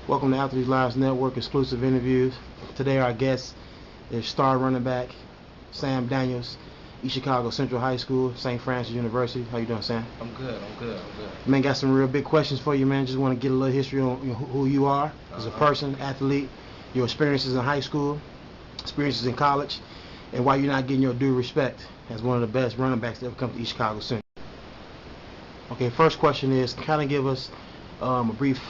Welcome to Athletes Lives Network exclusive interviews. Today our guest is star running back Sam Daniels, East Chicago Central High School, St. Francis University. How you doing, Sam? I'm good. Man, got some real big questions for you, man. Just want to get a little history on who you are as a person, athlete, your experiences in high school, experiences in college, and why you're not getting your due respect as one of the best running backs that ever come to East Chicago Central. Okay, first question is, kind of give us a brief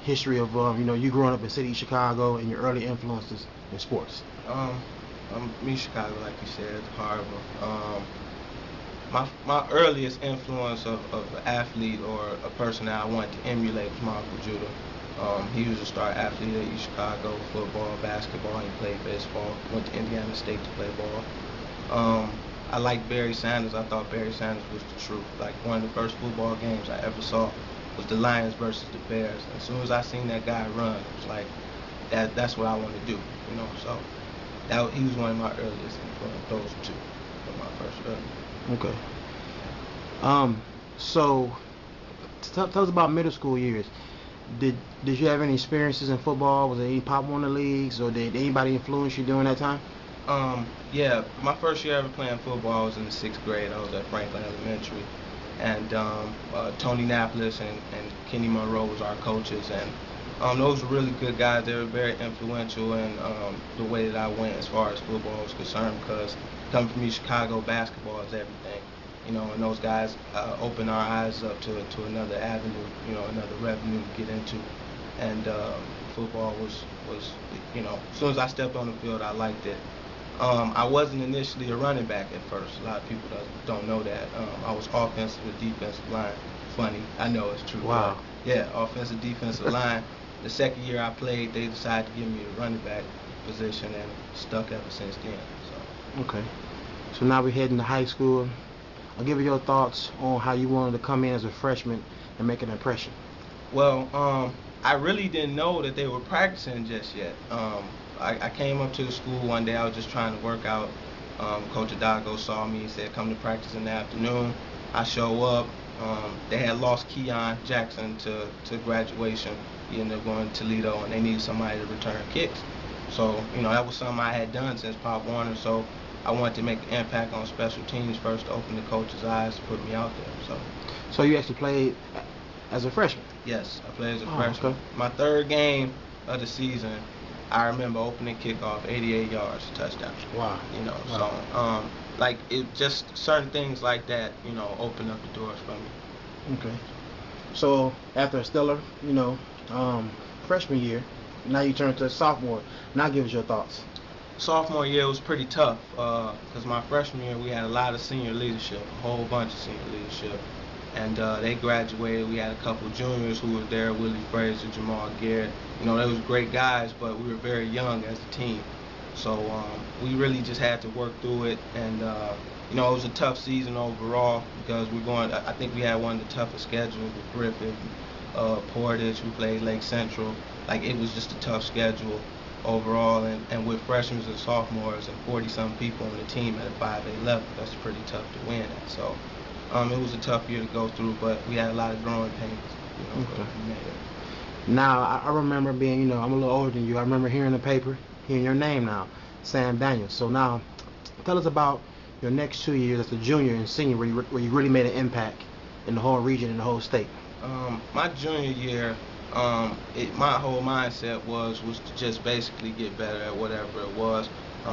history of you growing up in city Chicago and your early influences in sports. I'm from Chicago, like you said, Harvard. My earliest influence of an athlete or a person that I wanted to emulate was Michael Judah. He was a star athlete at East Chicago, football, basketball. He played baseball. Went to Indiana State to play ball. I liked Barry Sanders. I thought Barry Sanders was the truth. Like, one of the first football games I ever saw was the Lions versus the Bears. As soon as I seen that guy run, it was like, that's what I want to do, So he was one of my earliest influences. Those two were my first early. Okay. So tell us about middle school years. Did you have any experiences in football? Was there any Pop Warner leagues, or did anybody influence you during that time? Yeah, my first year ever playing football was in the 6th grade. I was at Franklin Elementary, and Tony Napolis and Kenny Monroe was our coaches, and those were really good guys. They were very influential in the way that I went as far as football was concerned, because coming from East Chicago, basketball is everything, and those guys opened our eyes up to another avenue, another revenue to get into, and football was as soon as I stepped on the field, I liked it. I wasn't initially a running back at first. A lot of people don't know that. I was offensive and defensive line. Funny, I know it's true. Wow. Yeah, offensive, defensive line. The second year I played, they decided to give me a running back position, and stuck ever since then. So. Okay. So now we're heading to high school. I'll give you your thoughts on how you wanted to come in as a freshman and make an impression. Well, I really didn't know that they were practicing just yet. I came up to the school one day. I was just trying to work out. Coach Adago saw me. He said, "Come to practice in the afternoon." I show up. They had lost Keon Jackson to graduation. He ended up going to Toledo, and they needed somebody to return kicks. So, that was something I had done since Pop Warner. So I wanted to make an impact on special teams first, to open the coach's eyes, to put me out there. So you actually played as a freshman? Yes, I played as a freshman. Okay. My third game of the season, I remember opening kickoff, 88 yards, touchdown. Wow. Wow. So it just certain things like that, open up the doors for me. Okay. So after a stellar, freshman year, now you turn to a sophomore. Now give us your thoughts. Sophomore year was pretty tough, because my freshman year we had a lot of senior leadership, a whole bunch of senior leadership. And they graduated. We had a couple juniors who were there, Willie Frazier, Jamal Garrett. They was great guys, but we were very young as a team. So we really just had to work through it. And, it was a tough season overall, because I think we had one of the toughest schedules with Griffith, Portage, who played Lake Central. It was just a tough schedule overall. And with freshmen and sophomores and 40-some people on the team at a 5A level, that's pretty tough to win at. So. It was a tough year to go through, but we had a lot of growing pains. Okay. Now, I remember being, I'm a little older than you. I remember hearing the paper, hearing your name now, Sam Daniels. So now, tell us about your next 2 years as a junior and senior, where you really made an impact in the whole region and the whole state. My junior year, my whole mindset was to just basically get better at whatever it was.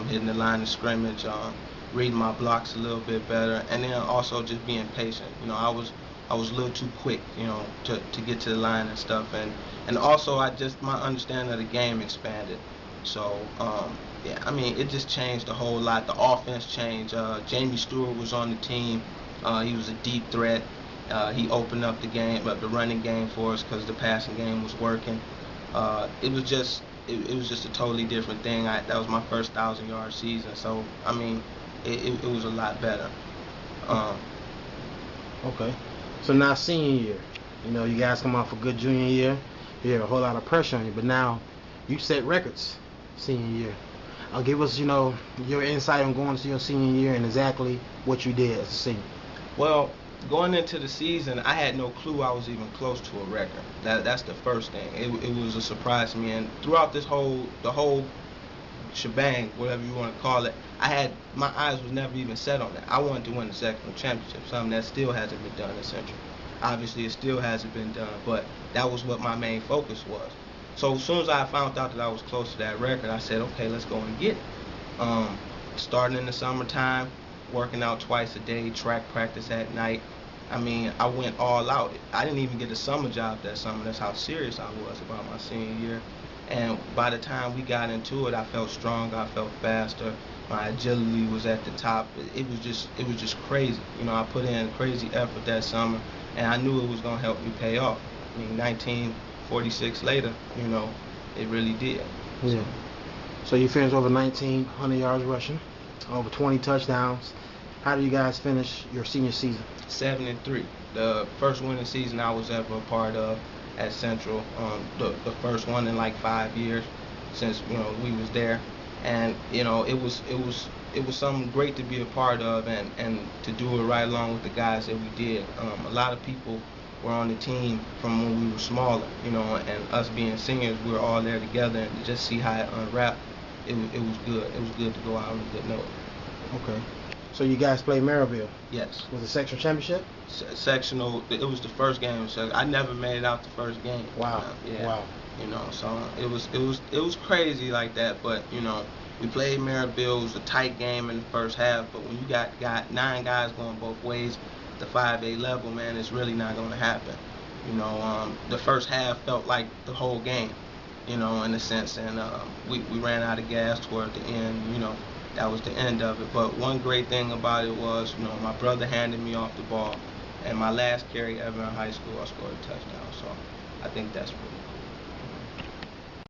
Hitting the line of scrimmage, reading my blocks a little bit better, and then also just being patient. I was a little too quick, to get to the line and stuff, and also my understanding of the game expanded. So it just changed a whole lot. The offense changed. Jamie Stewart was on the team. He was a deep threat. He opened up the running game for us, because the passing game was working. It was just a totally different thing. That was my first 1,000-yard season. So it was a lot better. Okay. So now senior year, you guys come off a good junior year. You have a whole lot of pressure on you, but now you set records senior year. Give us, your insight on going to your senior year and exactly what you did as a senior. Well, going into the season, I had no clue I was even close to a record. That's the first thing. It was a surprise to me, and throughout the whole shebang, whatever you want to call it, my eyes was never even set on that. I wanted to win the sectional championship, something that still hasn't been done in Central. Obviously, it still hasn't been done, but that was what my main focus was. So as soon as I found out that I was close to that record, I said, okay, let's go and get it. Starting in the summertime, working out twice a day, track practice at night. I mean, I went all out. I didn't even get a summer job that summer. That's how serious I was about my senior year. And by the time we got into it, I felt stronger, I felt faster. My agility was at the top. It was just crazy. You know, I put in crazy effort that summer, and I knew it was gonna help me pay off. I mean, 1946 later, you know, it really did. Yeah. So you finished over 1,900 yards rushing, over 20 touchdowns. How did you guys finish your senior season? 7-3. The first winning season I was ever a part of at Central. The first one in like 5 years since, you know, we was there, and you know, it was something great to be a part of, and to do it right along with the guys that we did. A lot of people were on the team from when we were smaller, you know, and us being seniors, we were all there together, and to just see how it unwrapped, it was good. It was good to go out on a good note. Okay. So you guys played Maryville? Yes. Was it sectional championship? Sectional. It was the first game. So I never made it out the first game. Wow. Yeah. Wow. You know, so it was crazy like that. But you know, we played Maryville. It was a tight game in the first half. But when you got 9 guys going both ways, at the 5A level, man, it's really not going to happen. You know, the first half felt like the whole game. You know, in a sense, and we ran out of gas toward the end. You know. That was the end of it. But one great thing about it was, you know, my brother handed me off the ball, and my last carry ever in high school, I scored a touchdown. So I think that's pretty cool.